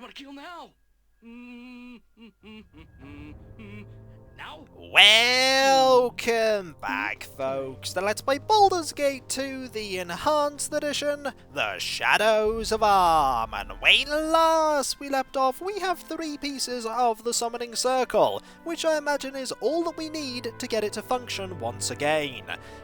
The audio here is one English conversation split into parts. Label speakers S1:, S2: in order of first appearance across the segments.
S1: am I to kill now? Now?
S2: Welcome back, folks, to Let's Play Baldur's Gate 2, the Enhanced Edition, The Shadows of Arm. And when last we left off, we have 3 pieces of the Summoning Circle, which I imagine is all that we need to get it to function once again.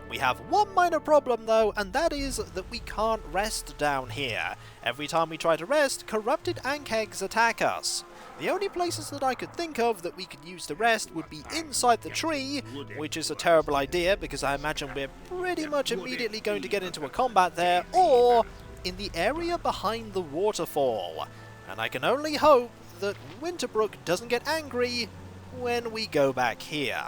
S2: We have one minor problem though, and that is that we can't rest down here. Every time we try to rest, corrupted Ankhegs attack us. The only places that I could think of that we could use to rest would be inside the tree, which is a terrible idea because I imagine we're pretty much immediately going to get into a combat there, or in the area behind the waterfall. And I can only hope that Winterbrook doesn't get angry when we go back here.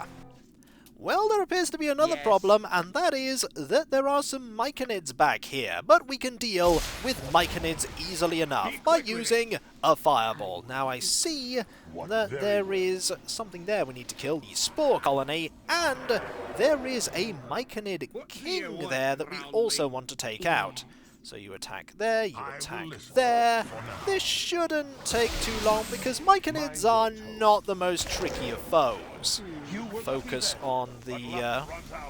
S2: Well, there appears to be another problem, and that is that there are some Myconids back here, but we can deal with Myconids easily enough by using a fireball. Now I see that there is something there we need to kill, the Spore Colony, and there is a Myconid king there that we also want to take out. So you attack there, you attack there. This shouldn't take too long because Myconids are not the most tricky of foes. Focus on the,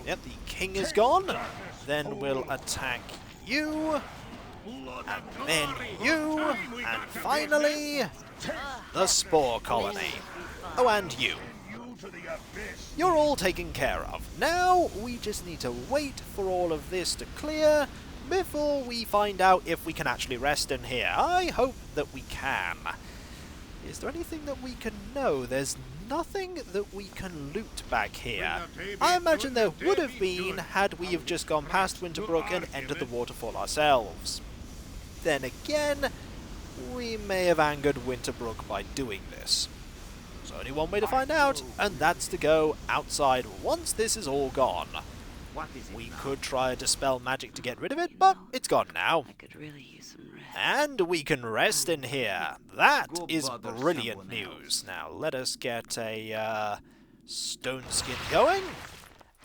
S2: the king is gone. Then we'll attack you, and then you, and finally, the Spore Colony. Oh, and you. You're all taken care of. Now we just need to wait for all of this to clear before we find out if we can actually rest in here. I hope that we can. Is there anything that we can know? There's nothing that we can loot back here. I imagine there would have been had we have just gone past Winterbrook and entered the waterfall ourselves. Then again, we may have angered Winterbrook by doing this. There's only one way to find out, and that's to go outside once this is all gone. We could try to dispel magic to get rid of it, but it's gone now.
S3: I could really use some rest.
S2: And we can rest in here. That is brilliant news. Now let us get a stone skin going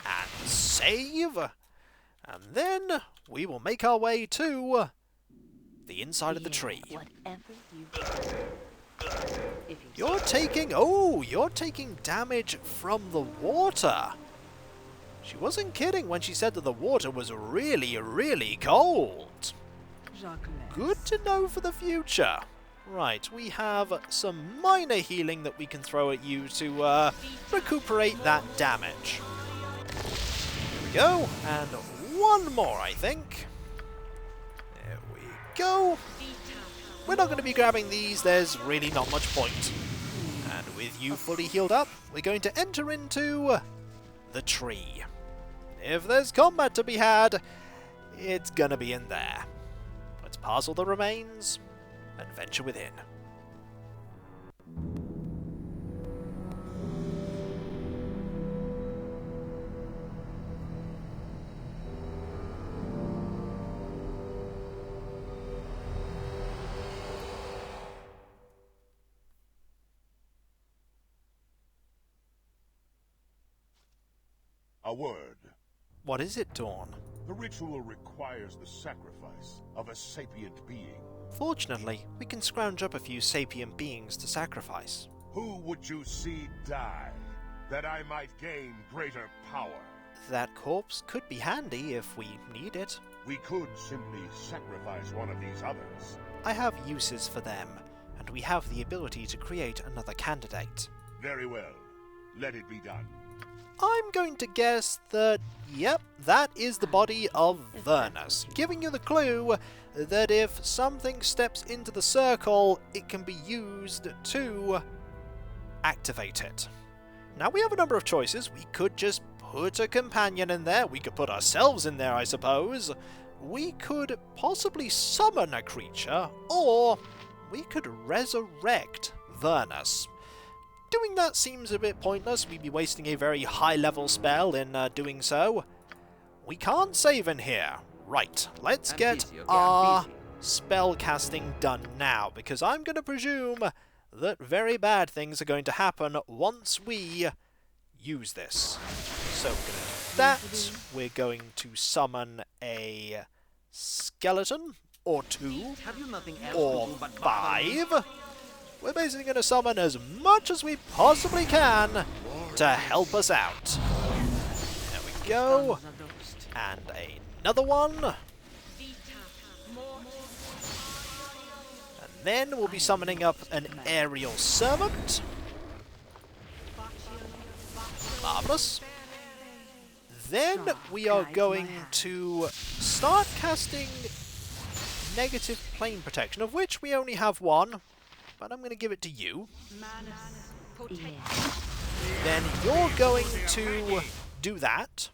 S2: and save, and then we will make our way to the inside of the tree. You're taking damage from the water. She wasn't kidding when she said that the water was really, really cold. Good to know for the future. Right, we have some minor healing that we can throw at you to recuperate that damage. There we go, and one more, I think. There we go. We're not going to be grabbing these, there's really not much point. And with you fully healed up, we're going to enter into the tree. If there's combat to be had, it's gonna be in there. Let's parcel the remains and venture within.
S4: A word.
S2: What is it, Dorn?
S4: The ritual requires the sacrifice of a sapient being.
S2: Fortunately, we can scrounge up a few sapient beings to sacrifice.
S4: Who would you see die, that I might gain greater power?
S2: That corpse could be handy if we need it.
S4: We could simply sacrifice one of these others.
S2: I have uses for them, and we have the ability to create another candidate.
S4: Very well. Let it be done.
S2: I'm going to guess that, yep, that is the body of Vernus, giving you the clue that if something steps into the circle, it can be used to activate it. Now, we have a number of choices. We could just put a companion in there. We could put ourselves in there, I suppose. We could possibly summon a creature, or we could resurrect Vernus. Doing that seems a bit pointless. We'd be wasting a very high-level spell in doing so. We can't save in here. Right, let's get our spell casting done now, because I'm going to presume that very bad things are going to happen once we use this. So we're going to do that. We're going to summon a skeleton, or 2, or 5. we're basically going to summon as much as we possibly can to help us out. There we go. And another one. And then we'll be summoning up an aerial servant. Marvelous. Then we are going to start casting negative plane protection, of which we only have one, but I'm going to give it to you. Then you're going to do that.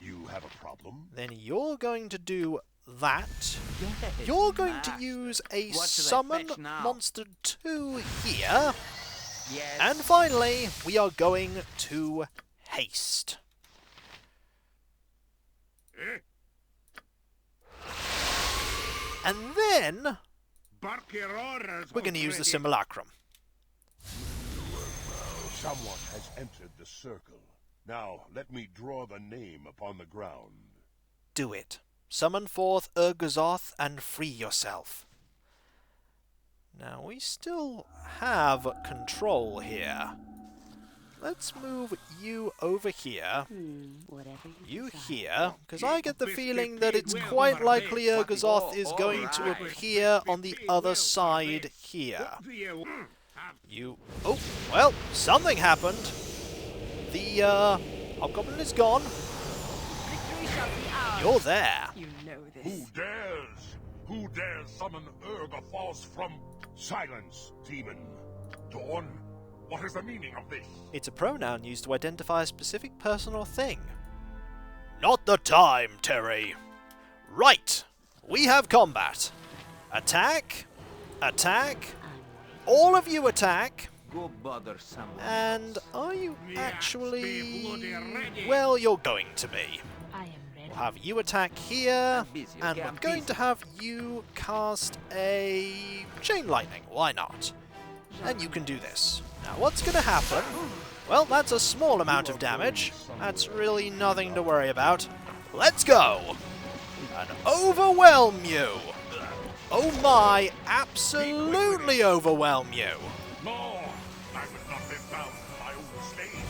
S4: You have a problem?
S2: Then you're going to do that. You're going to use a summon monster 2 here. And finally, we are going to haste. And then we're going to use the simulacrum.
S4: Someone has entered the circle. Now, let me draw the name upon the ground.
S2: Do it. Summon forth Ur-Gothoz and free yourself. Now, we still have control here. Let's move you over here. You here, because I get the feeling that it's quite likely Ur-Gothoz is going to appear on the other side here. You... Oh, well, something happened. The, Hobgoblin is gone. You're there.
S3: You know this.
S4: Who dares? Who dares summon Ur-Gothoz from... Silence, demon. Dorn, what is the meaning of this?
S2: It's a pronoun used to identify a specific person or thing. Not the time, Terry. Right. We have combat. Attack. Attack. All of you attack.
S1: Go bother someone.
S2: And are you actually... Well, you're going to be. We'll have you attack here, and we're going to have you cast a Chain Lightning. Why not? And you can do this. Now, what's going to happen? Well, that's a small amount of damage. That's really nothing to worry about. Let's go! And overwhelm you! Oh my, absolutely overwhelm you!
S4: No, I will not live down to my own slave.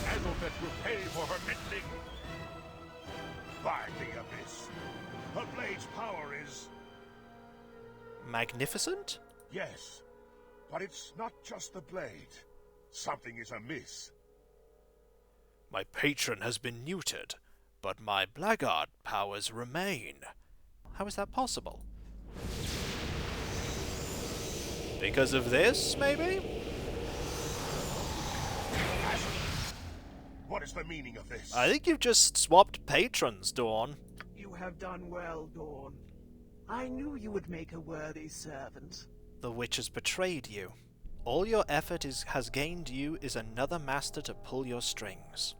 S4: Azothet will pay for her meddling. By the abyss. Her blade's power is...
S2: Magnificent?
S4: Yes, but it's not just the blade. Something is amiss.
S2: My patron has been neutered, but my blackguard powers remain. How is that possible? Because of this, maybe?
S4: What is the meaning of this?
S2: I think you've just swapped patrons, Dorn.
S5: You have done well, Dorn. I knew you would make a worthy servant.
S2: The witch has betrayed you. All your effort has gained you is another master to pull your strings.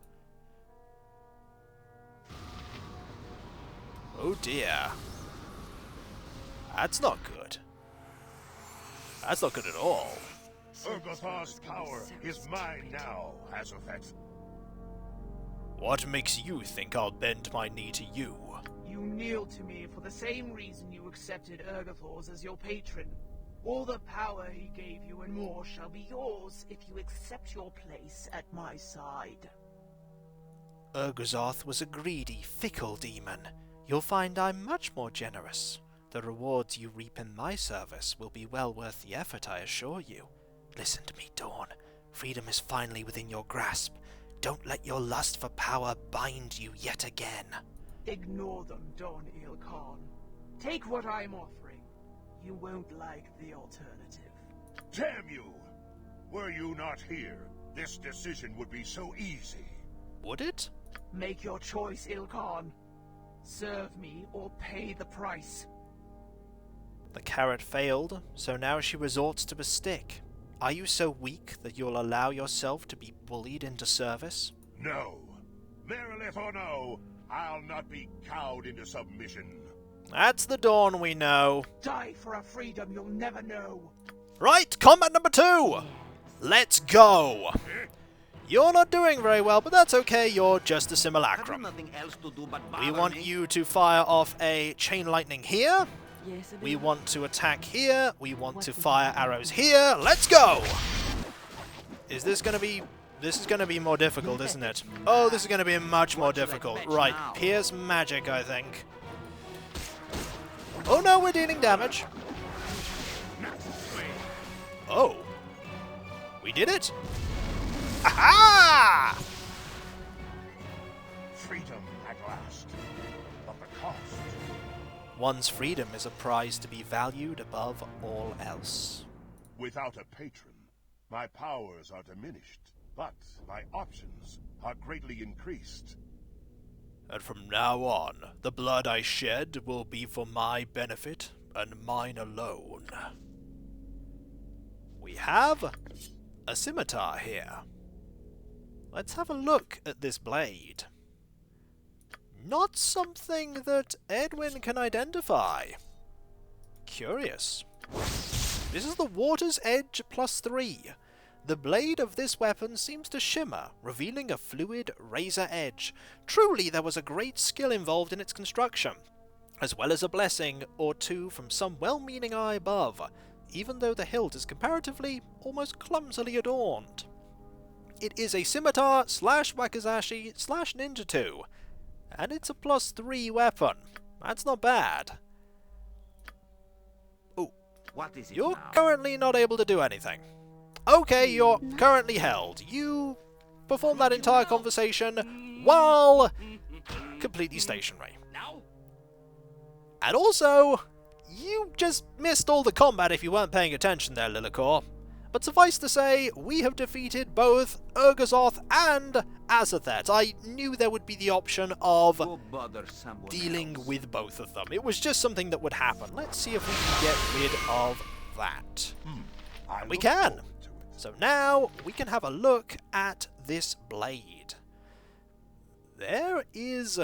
S2: Oh dear. That's not good. That's not good at all.
S4: Ur-Gothoz's power is mine now, Azothet.
S2: What makes you think I'll bend my knee to you?
S5: You kneel to me for the same reason you accepted Ur-Gothoz as your patron. All the power he gave you and more shall be yours if you accept your place at my side.
S2: Ur-Gothoz was a greedy, fickle demon. You'll find I'm much more generous. The rewards you reap in my service will be well worth the effort, I assure you. Listen to me, Dorn. Freedom is finally within your grasp. Don't let your lust for power bind you yet again.
S5: Ignore them, Don Ilkhan. Take what I'm offering. You won't like the alternative.
S4: Damn you! Were you not here, this decision would be so easy.
S2: Would it?
S5: Make your choice, Ilkhan. Serve me or pay the price.
S2: The carrot failed, so now she resorts to a stick. Are you so weak that you'll allow yourself to be bullied into service?
S4: No. Merilith or no, I'll not be cowed into submission.
S2: That's the Dawn we know.
S5: Die for a freedom you'll never know.
S2: Right, combat number 2! Let's go! You're not doing very well, but that's okay, you're just a simulacrum.
S1: Nothing else to do but
S2: We
S1: bother
S2: want
S1: me.
S2: you to fire off a Chain Lightning here, We want to attack here. We want to fire arrows here. Let's go! Is this going to be... This is going to be more difficult, isn't it? Oh, this is going to be much more difficult. Right, Pierce Magic, I think. Oh no, we're dealing damage. Oh. We did it! Aha!
S4: Freedom at last. But the cost.
S2: One's freedom is a prize to be valued above all else.
S4: Without a patron, my powers are diminished, but my options are greatly increased.
S2: And from now on, the blood I shed will be for my benefit and mine alone. We have a scimitar here. Let's have a look at this blade. Not something that Edwin can identify. Curious. This is the Water's Edge +3. The blade of this weapon seems to shimmer, revealing a fluid razor edge. Truly, there was a great skill involved in its construction, as well as a blessing or two from some well-meaning eye above, even though the hilt is comparatively almost clumsily adorned. It is a scimitar / wakizashi / ninja 2, and it's a +3 weapon. That's not bad. Oh, you're currently not able to do anything. Okay, you're currently held. You perform that entire conversation while completely stationary. And also, you just missed all the combat if you weren't paying attention there, Lilikor. But suffice to say, we have defeated both Ur-Gothoz and Azothet. I knew there would be the option of dealing with both of them. It was just something that would happen. Let's see if we can get rid of that. And we can. So now we can have a look at this blade. There is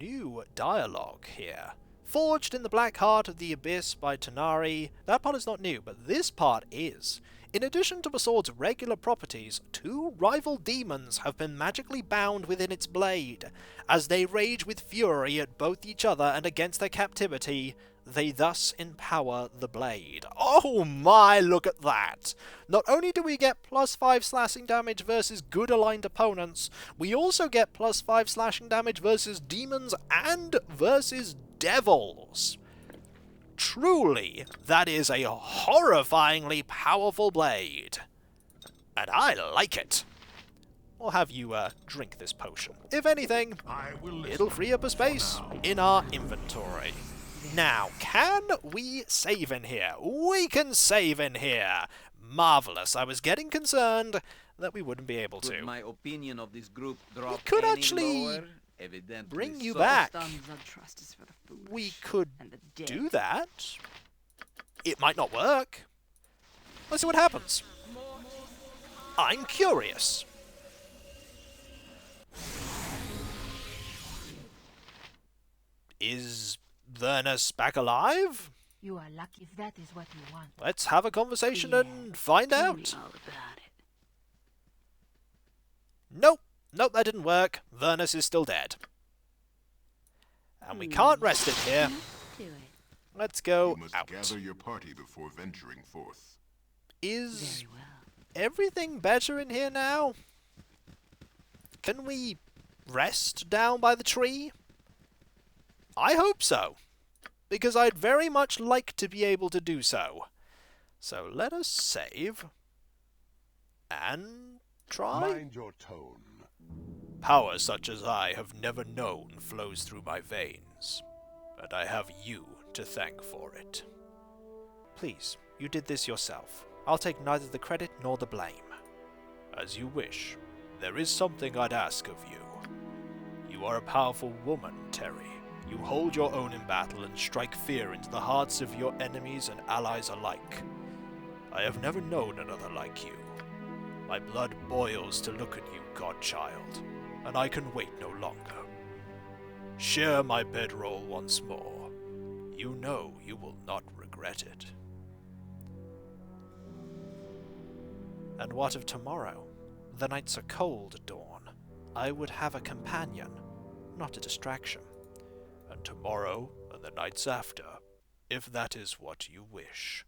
S2: new dialogue here. Forged in the black heart of the abyss by Tonari. That part is not new, but this part is. In addition to the sword's regular properties, 2 rival demons have been magically bound within its blade. As they rage with fury at both each other and against their captivity, they thus empower the blade. Oh my, look at that! Not only do we get +5 slashing damage versus good aligned opponents, we also get +5 slashing damage versus demons and versus devils. Truly, that is a horrifyingly powerful blade. And I like it. We'll have you drink this potion. If anything, it'll free up a space in our inventory. Now, can we save in here? We can save in here! Marvelous. I was getting concerned that we wouldn't be able to.
S3: My opinion of this group
S2: We could actually bring you back. We could do that. It might not work. Let's see what happens. I'm curious. Is Vernus back alive?
S6: You are lucky if that is what you want.
S2: Let's have a conversation and find
S6: Tell me
S2: out.
S6: all about it.
S2: Nope. Nope, that didn't work. Vernus is still dead. And we can't rest it here.
S6: Do it.
S2: Let's go
S7: You must
S2: out.
S7: gather your party before venturing forth.
S2: Is
S6: Very well.
S2: everything better in here now? Can we rest down by the tree? I hope so, because I'd very much like to be able to do so. So let us save and try.
S4: Mind your tone.
S2: Power such as I have never known flows through my veins, and I have you to thank for it. Please, you did this yourself. I'll take neither the credit nor the blame. As you wish. There is something I'd ask of you. You are a powerful woman, Terry. You hold your own in battle and strike fear into the hearts of your enemies and allies alike. I have never known another like you. My blood boils to look at you, godchild, and I can wait no longer. Share my bedroll once more. You know you will not regret it. And what of tomorrow? The nights are cold, Dorn. I would have a companion, not a distraction. And tomorrow, and the nights after, if that is what you wish.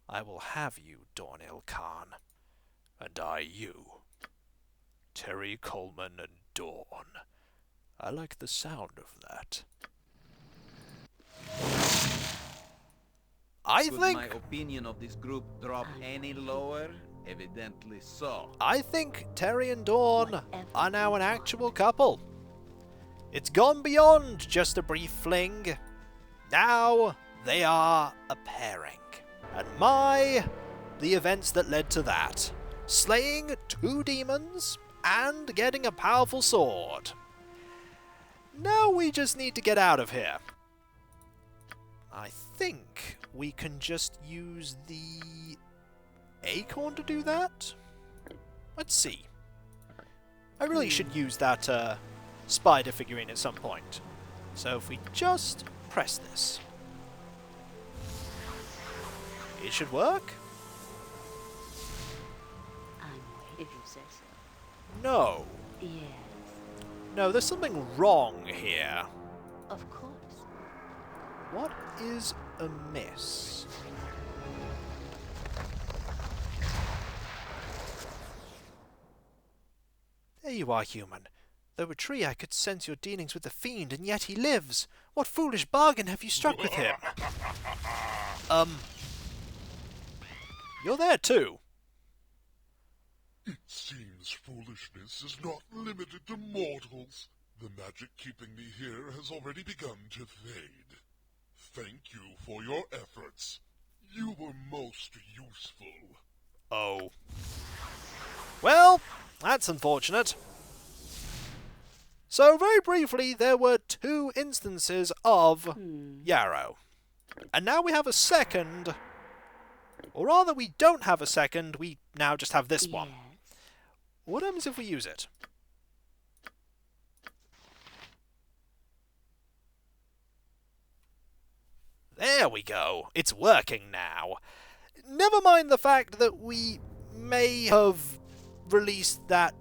S2: I will have you, Dorn Khan. And I you. Terry Coleman and Dorn. I like the sound of that. I
S3: Could
S2: think...
S3: my opinion of this group drop any lower? Evidently so.
S2: I think Terry and Dorn are now an actual couple. It's gone beyond just a brief fling. Now they are a pairing. And the events that led to that. Slaying 2 demons and getting a powerful sword. Now we just need to get out of here. I think we can just use the acorn to do that? Let's see. I really should use that spider figurine at some point. So if we just press this. It should work?
S6: If you say so.
S2: No.
S6: Yes,
S2: No, there's something wrong here.
S6: of course.
S2: What is amiss? There you are, human. Though a tree, I could sense your dealings with the fiend, and yet he lives. What foolish bargain have you struck with him? You're there too.
S4: It seems foolishness is not limited to mortals. The magic keeping me here has already begun to fade. Thank you for your efforts. You were most useful.
S2: Oh. Well, that's unfortunate. So, very briefly, there were 2 instances of Yarrow. And now we have a second. Or rather, we don't have a second, we now just have this one.
S6: Yes.
S2: What happens if we use it? There we go. It's working now. Never mind the fact that we may have released that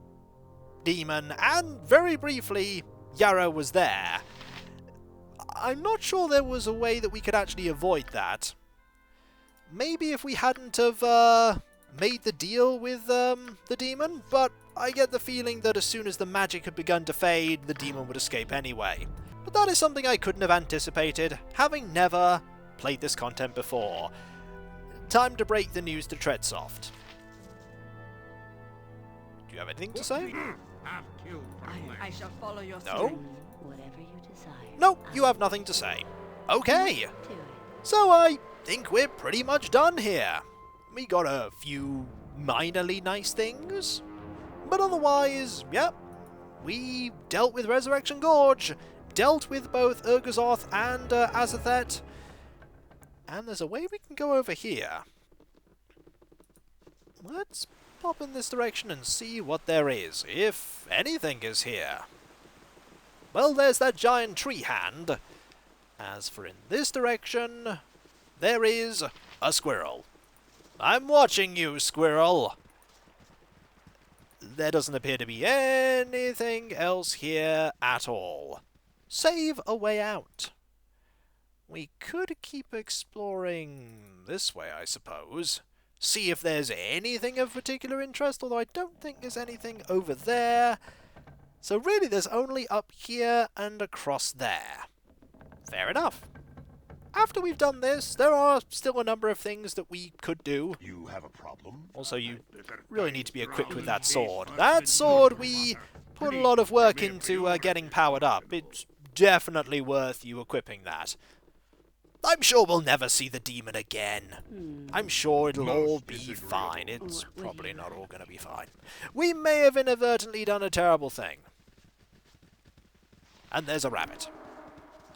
S2: demon, and very briefly, Yarrow was there. I'm not sure there was a way that we could actually avoid that. Maybe if we hadn't have made the deal with the demon, but I get the feeling that as soon as the magic had begun to fade, the demon would escape anyway. But that is something I couldn't have anticipated, having never played this content before. Time to break the news to Treadsoft. Do you have anything to say?
S6: I shall follow your
S2: No?
S6: Whatever you desire.
S2: No, you have nothing to say. Okay,
S6: To it.
S2: so I think we're pretty much done here. We got a few minorly nice things, but otherwise, yep, we dealt with Resurrection Gorge, dealt with both Ur-Gothoz and Azothet, and there's a way we can go over here. Let's pop in this direction and see what there is, if anything is here. Well, there's that giant tree hand. As for in this direction, there is a squirrel. I'm watching you, squirrel. There doesn't appear to be anything else here at all. Save a way out. We could keep exploring this way, I suppose. See if there's anything of particular interest, although I don't think there's anything over there. So really there's only up here and across there. Fair enough. After we've done this, there are still a number of things that we could do.
S4: You have a problem?
S2: Also, you really need to be equipped with that sword. That sword, we put a lot of work into getting powered up. It's definitely worth you equipping that. I'm sure we'll never see the demon again. I'm sure it'll all be fine. It's probably not all going to be fine. We may have inadvertently done a terrible thing. And there's a rabbit.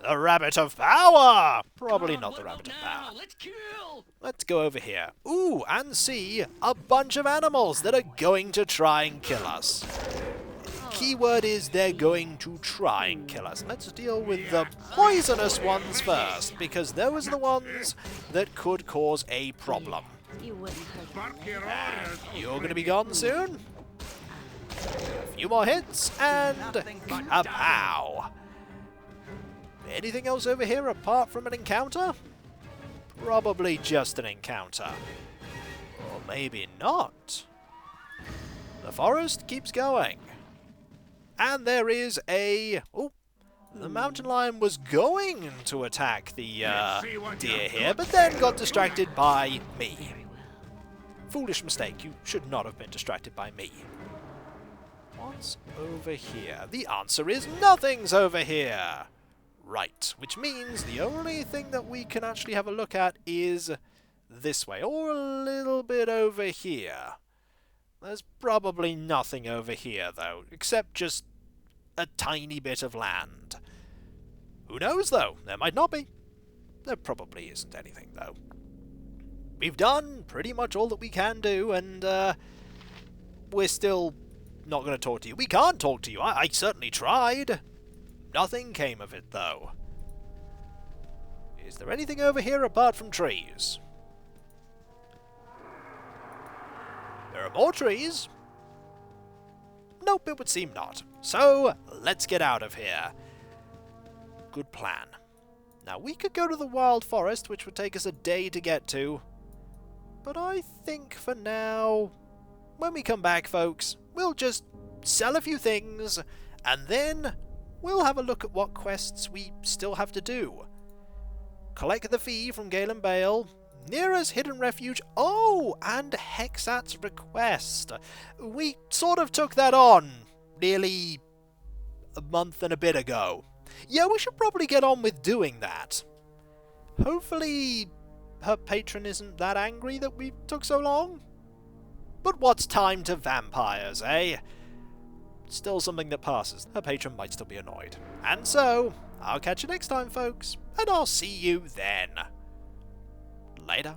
S2: The rabbit of power! Probably not the rabbit of power.
S1: Let's kill!
S2: Let's go over here. Ooh, and see a bunch of animals that are going to try and kill us. Keyword is they're going to try and kill us. Let's deal with the poisonous ones first, because those are the ones that could cause a problem.
S6: You wouldn't hurt
S2: And you're going to be gone soon. A few more hits, and a pow. Anything else over here apart from an encounter? Probably just an encounter. Or maybe not. The forest keeps going. And there is a... Oh, the mountain lion was going to attack the deer here, but then got distracted by me.
S6: Very well.
S2: Foolish mistake. You should not have been distracted by me. What's over here? The answer is nothing's over here. Right, which means the only thing that we can actually have a look at is this way, or a little bit over here. There's probably nothing over here, though, except just a tiny bit of land. Who knows, though? There might not be. There probably isn't anything, though. We've done pretty much all that we can do, and we're still not going to talk to you. We can't talk to you. I certainly tried. Nothing came of it, though. Is there anything over here apart from trees? There are more trees. Nope, it would seem not. So, let's get out of here. Good plan. Now, we could go to the wild forest, which would take us a day to get to. But I think for now, when we come back, folks, we'll just sell a few things, and then we'll have a look at what quests we still have to do. Collect the fee from Galen Bale, Neera's hidden refuge, oh, and Hexat's request. We sort of took that on nearly a month and a bit ago. Yeah, we should probably get on with doing that. Hopefully her patron isn't that angry that we took so long. But what's time to vampires, eh? Still something that passes. Her patron might still be annoyed. And so, I'll catch you next time, folks, and I'll see you then. Later.